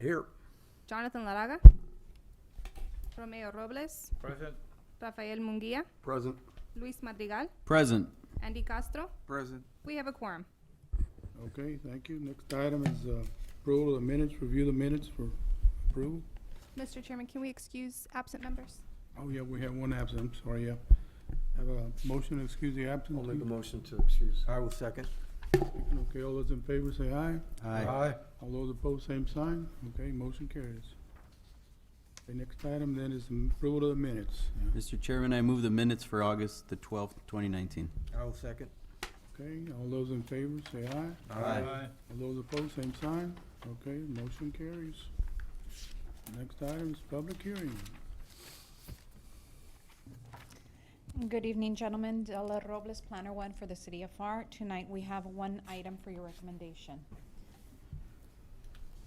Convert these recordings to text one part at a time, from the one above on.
Here. Jonathan Laraga. Romeo Robles. Present. Rafael Munguia. Present. Luis Madrigal. Present. Andy Castro. Present. We have a quorum. Okay, thank you. Next item is approval of the minutes, review the minutes for approval. Mr. Chairman, can we excuse absent members? Oh, yeah, we have one absent, I'm sorry, yeah. Have a motion to excuse the absence. I'll make a please? motion to excuse. I will second. Okay, all those in favor say aye. Aye. All those opposed, same sign. Okay, motion carries. The next item then is the approval of the minutes. Yeah. Mr. Chairman, I move the minutes for August the 12th, 2019. I will second. Okay, all those in favor say aye. Aye. All those opposed, same sign. Okay, motion carries. Next item is public hearing. Good evening, gentlemen. Della Robles, Planner 1 for the City of Pharr. Tonight, we have one item for your recommendation.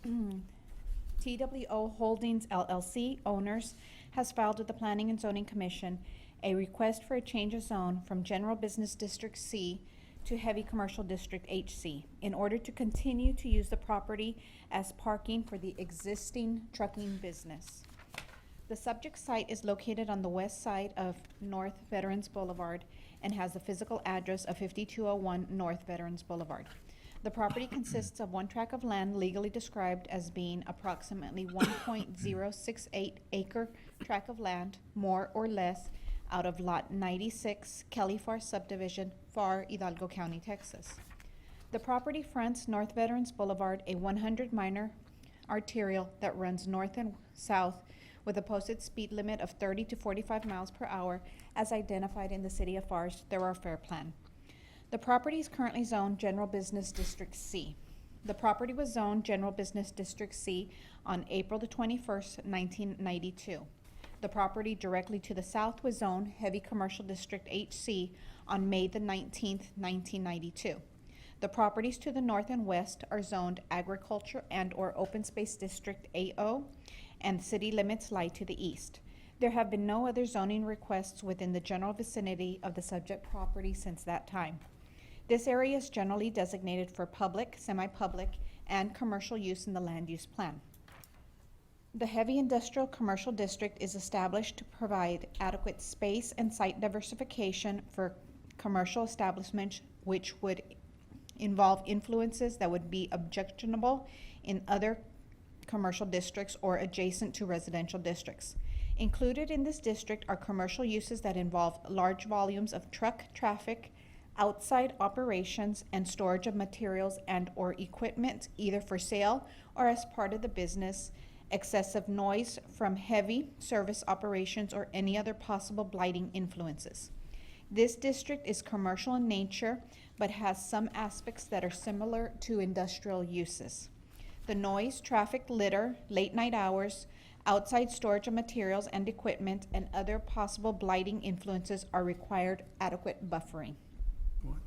TWO Holdings LLC, owners, has filed with the Planning and Zoning Commission a request for a change of zone from General Business District C to Heavy Commercial District HC in order to continue to use the property as parking for the existing trucking business. The subject site is located on the west side of North Veterans Boulevard and has the physical address of 5201 North Veterans Boulevard. The property consists of one tract of land legally described as being approximately 1.068 acre tract of land, more or less, out of Lot 96, Kelly Pharr subdivision, Pharr, Hidalgo County, Texas. The property fronts North Veterans Boulevard, a 100 minor arterial that runs north and south with a posted speed limit of 30 to 45 miles per hour as identified in the City of Pharr's thoroughfare plan. The property is currently zoned General Business District C. The property was zoned General Business District C on April the 21st, 1992. The property directly to the south was zoned Heavy Commercial District HC on May the 19th, 1992. The properties to the north and west are zoned Agriculture and/or Open Space District AO, and city limits lie to the east. There have been no other zoning requests within the general vicinity of the subject property since that time. This area is generally designated for public, semi-public, and commercial use in the land use plan. The Heavy Industrial Commercial District is established to provide adequate space and site diversification for commercial establishments, which would involve influences that would be objectionable in other commercial districts or adjacent to residential districts. Included in this district are commercial uses that involve large volumes of truck traffic, outside operations, and storage of materials and/or equipment, either for sale or as part of the business, excessive noise from heavy service operations, or any other possible blighting influences. This district is commercial in nature, but has some aspects that are similar to industrial uses. The noise, traffic, litter, late night hours, outside storage of materials and equipment, and other possible blighting influences are required adequate buffering. What?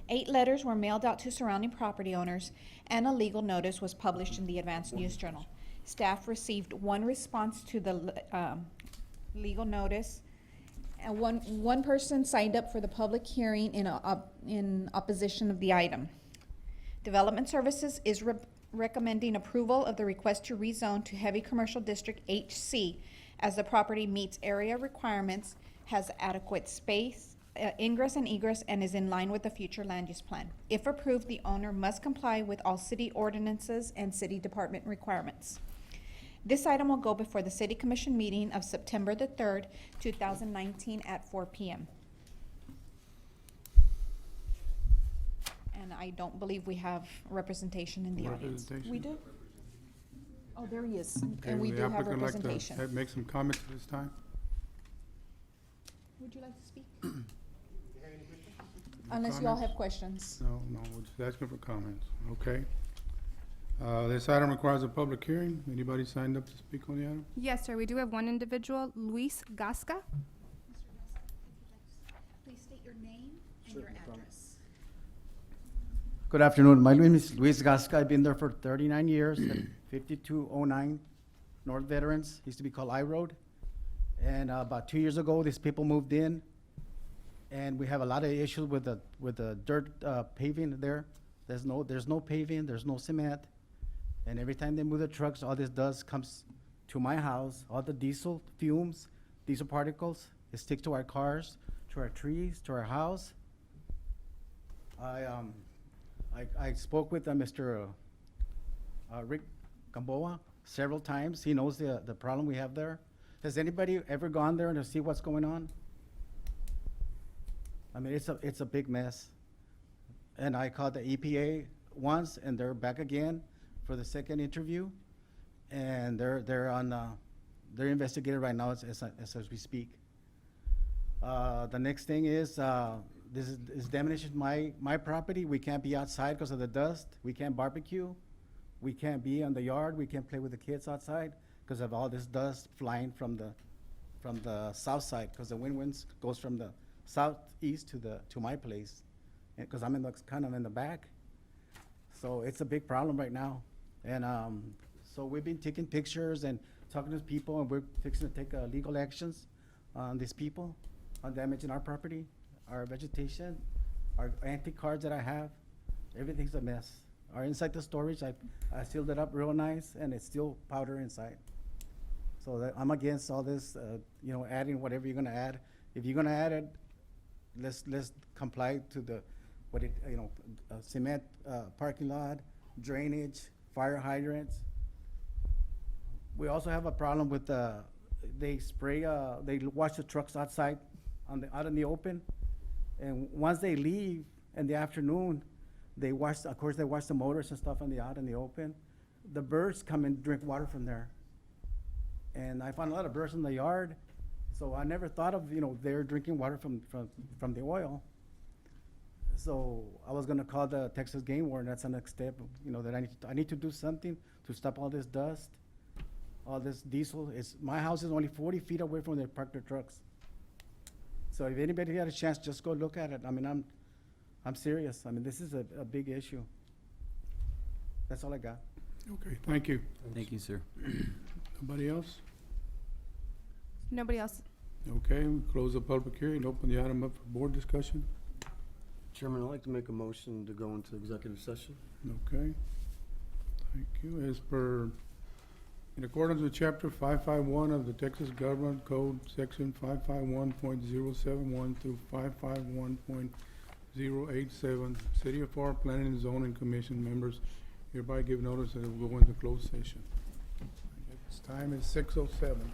8 letters were mailed out to surrounding property owners, and a legal notice was published in the Advance News Journal. Staff received one response to the legal notice, and one person signed up for the public hearing in opposition of the item. Development Services is recommending approval of the request to rezone to Heavy Commercial District HC as the property meets area requirements, has adequate space, ingress and egress, and is in line with the future land use plan. If approved, the owner must comply with all city ordinances and city department requirements. This item will go before the City Commission meeting of September the 3rd, 2019 at 4 p.m. And I don't believe we have representation in the audience. Representation? We do? Oh, there he is. Okay, And we would do the have applicant like to representation. make some comments at this time? Would you like to speak? Unless you all have questions. No, we're just asking for comments. Okay. This item requires a public hearing. Anybody signed up to speak on the item? Yes, sir. We do have one individual, Luis Gasca. Please state your name and your address. Good afternoon. My name is Luis Gasca. I've been there for 39 years at 5209 North Veterans. Used to be called I Road. And about 2 years ago, these people moved in, and we have a lot of issues with the dirt paving there. There's no paving. There's no cement. And every time they move the trucks, all this dust comes to my house, all the diesel fumes, diesel particles, it sticks to our cars, to our trees, to our house. I spoke with Mr. Rick Gamboa several times. He knows the problem we have there. Has anybody ever gone there to see what's going on? I mean, it's a big mess. And I called the EPA once, and they're back again for the second interview. And they're investigating right now as we speak. The next thing is, this is demolition my property. We can't be outside because of the dust. We can't barbecue. We can't be on the yard. We can't play with the kids outside because of all this dust flying from the south side, because the winds goes from the southeast to my place, because I'm kind of in the back. So it's a big problem right now. And so we've been taking pictures and talking to people, and we're fixing to take legal actions on these people, on damaging our property, our vegetation, our antique cars that I have. Everything's a mess. Our inside the storage, I sealed it up real nice, and it's still powder inside. So I'm against all this, adding whatever you're gonna add. If you're gonna add it, let's comply to cement parking lot, drainage, fire hydrants. We also have a problem with they wash the trucks outside, out in the open, and once they leave in the afternoon, they wash the motors and stuff out in the open. The birds come and drink water from there, and I found a lot of birds in the yard. So I never thought of they're drinking water from the oil. So I was gonna call the Texas Game Warden. That's the next step. That I need to do something to stop all this dust, all this diesel. My house is only 40 feet away from where they park their trucks. So if anybody had a chance, just go look at it. I mean, I'm serious. I mean, this is a big issue. That's all I got. Okay, thank you. Thank you, sir. Nobody else? Nobody else. Okay, we close the public hearing, open the item up for board discussion. Chairman, I'd like to make a motion to go into executive session. Okay, thank you. In accordance with Chapter 551 of the Texas Government Code, Section 551.071 through 551.087, City of Pharr Planning and Zoning Commission members hereby give notice that it will go into closed session. Its time is 6:07.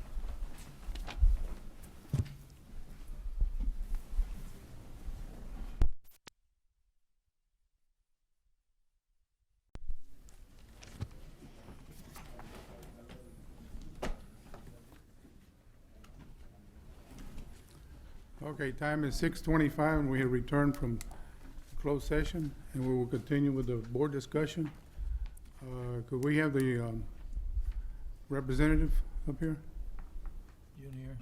Okay, time is 6:25, and we have returned from closed session, and we will continue with the board discussion. Could we have the representative up here? Junior.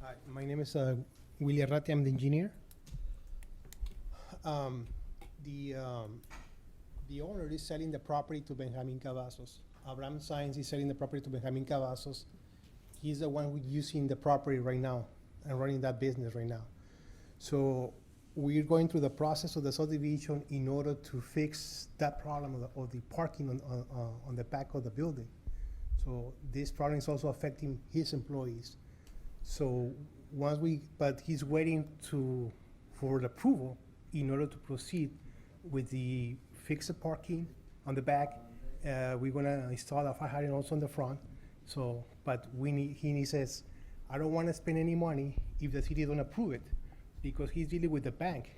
Hi, my name is Willie Arrate. I'm the engineer. The owner is selling the property to Benjamin Cavazos. Abraham Saenz is selling the property to Benjamin Cavazos. He's the one who's using the property right now and running that business right now. So we're going through the process of the subdivision in order to fix that problem of the parking on the back of the building. So this problem is also affecting his employees. So but he's waiting for the approval in order to proceed with the fix the parking on the back. We're gonna install a fire hydrant also on the front. So, but he says, I don't wanna spend any money if the city don't approve it, because he's dealing with the bank,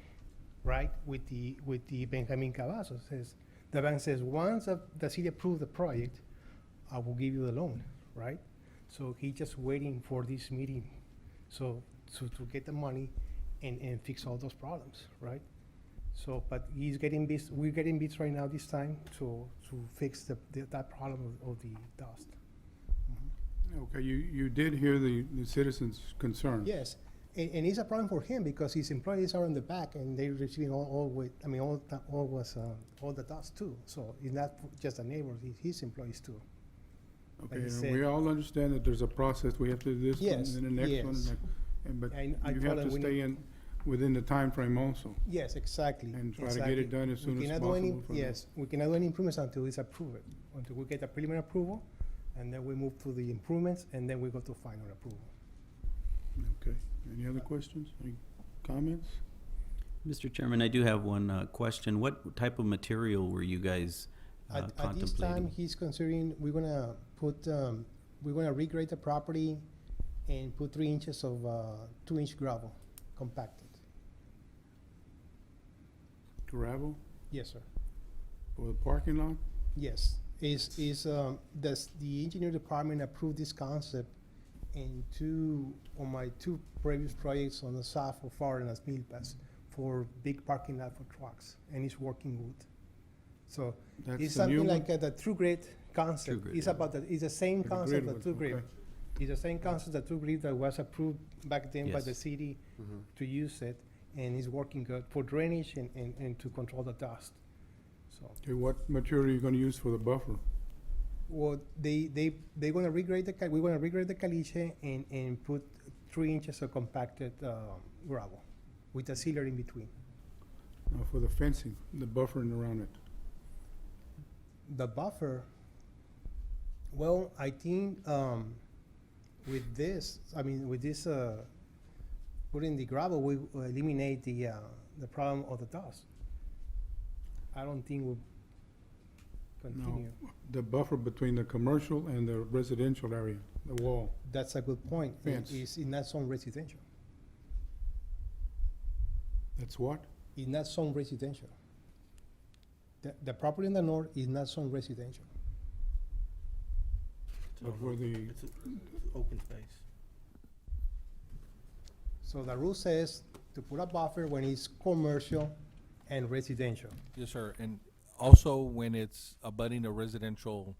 right? With the Benjamin Cavazos. The bank says, once the city approves the project, I will give you the loan, right? So he's just waiting for this meeting, so to get the money and fix all those problems, right? So, but we're getting bids right now this time to fix that problem of the dust. Okay, you did hear the citizens' concern. Yes, and it's a problem for him because his employees are in the back and they're receiving all the dust too. So it's not just the neighbors, it's his employees too. Okay, Like you and said- we all understand that there's a process. We have to do this one Yes, and the next one. yes. But I you told have him to we stay need- in, within the time frame also. Yes, exactly. And try to get exactly. it done as We soon as cannot do any- possible for them. Yes, we cannot do any improvements until it's approved, until we get a preliminary approval, and then we move to the improvements, and then we go to final approval. Okay, any other questions, any comments? Mr. Chairman, I do have one question. What type of material were you guys At this time, contemplating? he's considering, we're gonna put, we're gonna regrade the property and put 3 inches of, 2-inch gravel compacted. Gravel Yes, sir. for the parking lot? Yes, the engineer department approved this concept on my 2 previous projects on the south of Pharr and as Milpas for big parking lot for trucks, and it's working good. So That's it's the new something one? like the true grid concept. True grid, It's yeah. about, it's the same For the concept grid of true one, grid. okay. It's the same concept that true grid that was approved back then by Yes. the city Mhm. to use it, and it's working good for drainage and to control the dust. So, Okay, what material are you gonna use for the buffer? well, they're gonna regrade we're gonna regrade the caliche and put 3 inches of compacted, gravel with a sealer in between. For the fencing, the buffering around it? The buffer, well, I think, with this, putting the gravel, we will eliminate the problem of the dust. I don't think we'll continue. The buffer between the commercial and the residential area, the wall. That's a good point. Fence. It's not zone residential. That's what? It's not zone residential. The property in the north is not zone residential. But where the, It's open space. So the rule says to put a buffer when it's commercial and residential. Yes, sir, and also when it's abutting a residential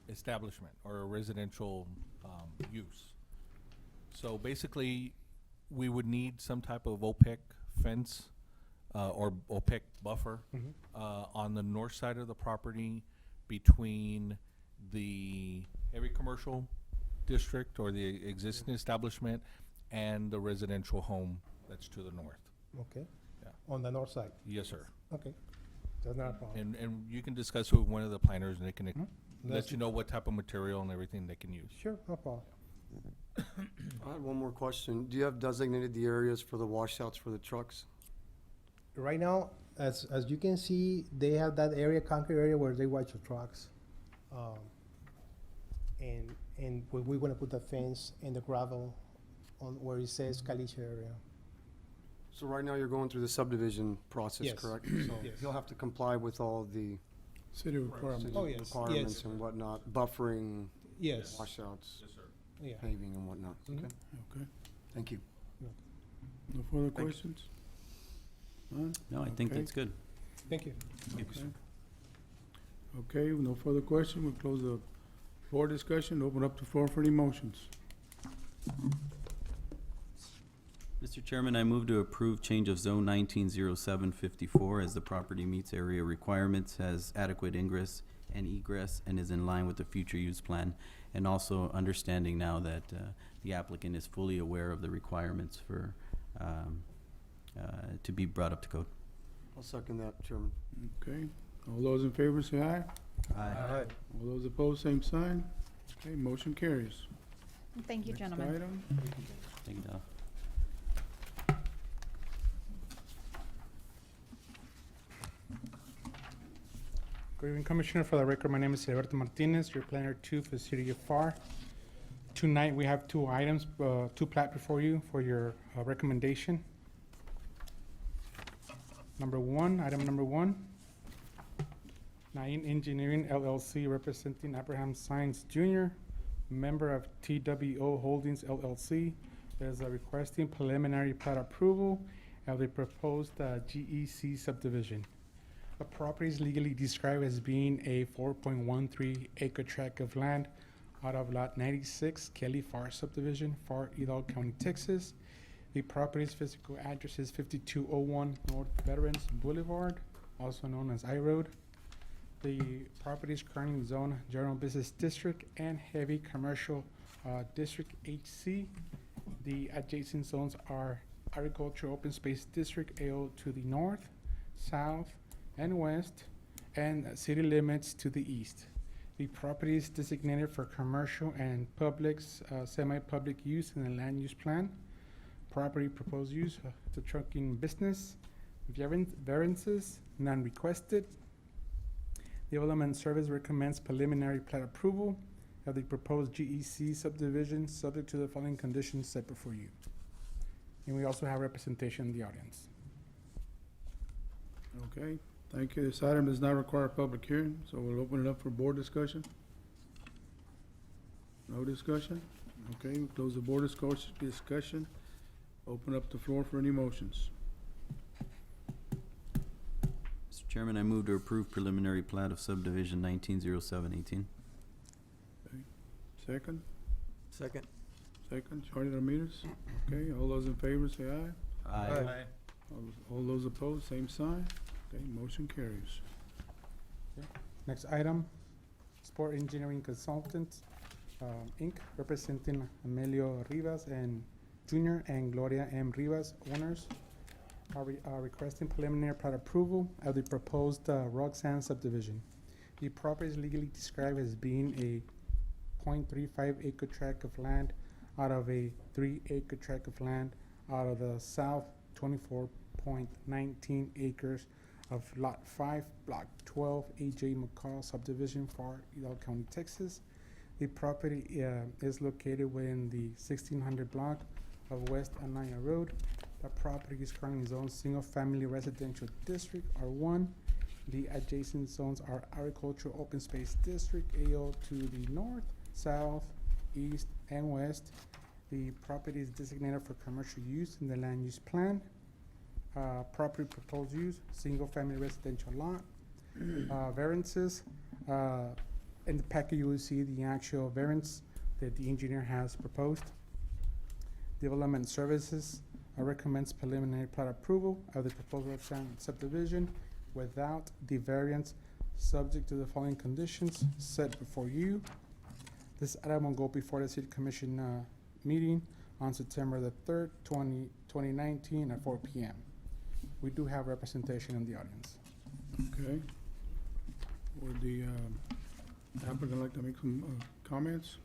establishment or a residential, use. So basically, we would need some type of opaque fence, or opaque buffer, on the north side of the property between the heavy commercial district or the existing establishment and the residential home that's to the north. Okay? Yeah. On the north side. Yes, sir. Okay. That's not a problem. And you can discuss with one of the planners and they can That's- let you know what type of material and everything they can use. Sure, no problem. I had one more question. Do you have designated the areas for the washouts for the trucks? Right now, as you can see, they have that area, concrete area where they watch the trucks. And we're gonna put the fence and the gravel on where it says caliche area. So right now you're going through the subdivision process, Yes. correct? So Yes. he'll have to comply with all the city requirements? Oh, yes, requirements yes. and whatnot, buffering, Yes, washouts, yeah. paving and whatnot. Mhm. Okay, Okay, thank you. no further Thank you. questions? None? No, I think Okay. that's good. Thank you. Okay. Okay, with no further question, we'll close the floor discussion, open up the floor for any motions. Mr. Chairman, I move to approve change of zone 190754 as the property meets area requirements, has adequate ingress and egress, and is in line with the future use plan. And also understanding now that the applicant is fully aware of the requirements for, to be brought up to code. I'll second that, Chairman. Okay, all those in favor say aye. Aye. All those opposed, same sign. Okay, motion carries. Thank you, Next gentlemen. item. Thank you, Doc. Good evening, Commissioner. For the record, my name is Alberto Martinez, your planner 2 for the city of Pharr. Tonight, we have 2 items, 2 plat before you for your recommendation. Item number one, Nain Engineering LLC representing Abraham Science Jr., member of TWO Holdings LLC, is requesting preliminary plat approval of the proposed GEC subdivision. The property is legally described as being a 4.13 acre tract of land out of Lot 96, Kelly Pharr subdivision, Pharr, Edel County, Texas. The property's physical address is 5201 North Veterans Boulevard, also known as I Road. The property is currently zoned General Business District and Heavy Commercial District HC. The adjacent zones are Agricultural Open Space District AO to the north, south, and west, and city limits to the east. The property is designated for commercial and semi-public use in the land use plan. Property proposed use, the trucking business. Variances, none requested. Development Service recommends preliminary plat approval of the proposed GEC subdivision, subject to the following conditions set before you. And we also have representation in the audience. Okay, thank you. This item does not require a public hearing, so we'll open it up for board discussion. No discussion? Okay, we'll close the board discussion. Open up the floor for any motions. Mr. Chairman, I move to approve preliminary plat of subdivision 190718. Second? Second. Second, Charlie Ramirez. Okay, all those in favor say aye. All those opposed, same sign. Okay, motion carries. Next item, Sport Engineering Consultants, Inc., representing Emilio Rivas and Jr. and Gloria M. Rivas, owners, are requesting preliminary plat approval of the proposed Roxanne subdivision. The property is legally described as being a 0.35 acre tract of land out of a 3 acre tract of land out of the south 24.19 acres of Lot 5, Block 12, A.J. McCall subdivision, Pharr, Hidalgo County, Texas. The property is located within the 1600 block of West Anaya Road. The property is currently zoned single-family residential district, R1. The adjacent zones are agricultural open space district, AO, to the north, south, east, and west. The property is designated for commercial use in the land use plan. Property proposed use, single-family residential lot. Variances, in the packet you will see the actual variance that the engineer has proposed. Development Services recommends preliminary plat approval of the proposed Roxanne subdivision without the variance, subject to the following conditions set before you. This item will go before the City Commission meeting on September the 3rd, 2019 at 4 p.m. We do have representation in the audience. Okay. Would the applicant like to make some comments?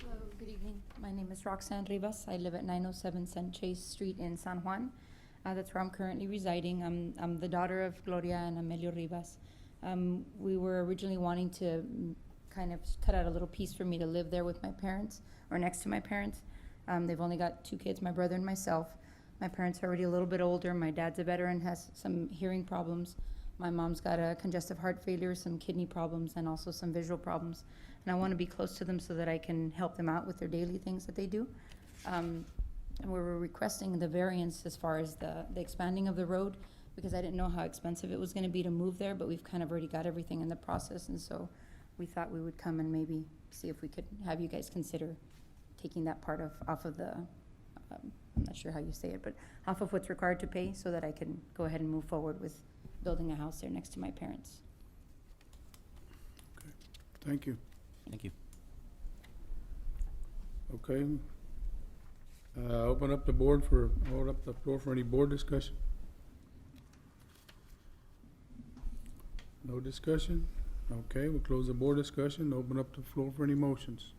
Hello, good evening. My name is Roxanne Rivas. I live at 907 Sanchez Street in San Juan. That's where I'm currently residing. I'm the daughter of Gloria and Emilio Rivas. We were originally wanting to kind of cut out a little piece for me to live there with my parents, or next to my parents. They've only got 2 kids, my brother and myself. My parents are already a little bit older. My dad's a veteran, has some hearing problems. My mom's got a congestive heart failure, some kidney problems, and also some visual problems. And I want to be close to them so that I can help them out with their daily things that they do. And we were requesting the variance as far as the expanding of the road, because I didn't know how expensive it was going to be to move there, but we've kind of already got everything in the process, and so we thought we would come and maybe see if we could have you guys consider taking that part off of the, I'm not sure how you say it, but off of what's required to pay, so that I can go ahead and move forward with building a house there next to my parents. Thank you. Thank you. Okay. Open up the floor for any board discussion. No discussion? Okay, we'll close the board discussion, open up the floor for any motions.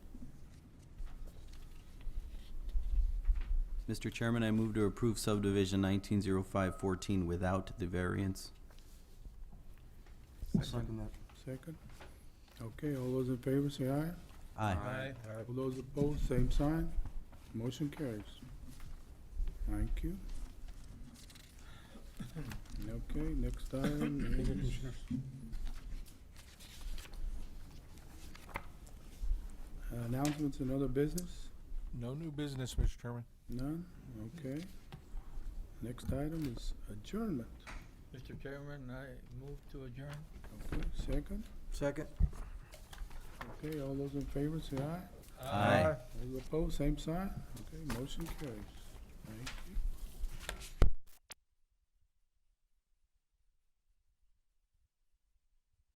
Mr. Chairman, I move to approve subdivision 190514 without the variance. I'll second that. Second? Okay, all those in favor say aye. Aye. All those opposed, same sign. Motion carries. Thank you. Okay, next item is announcements and other business? No new business, Mr. Chairman. None? Okay. Next item is adjournment. Mr. Chairman, I move to adjourn. Okay, second? Second. Okay, all those in favor say aye. Aye. All those opposed, same sign. Okay, motion carries. Thank you.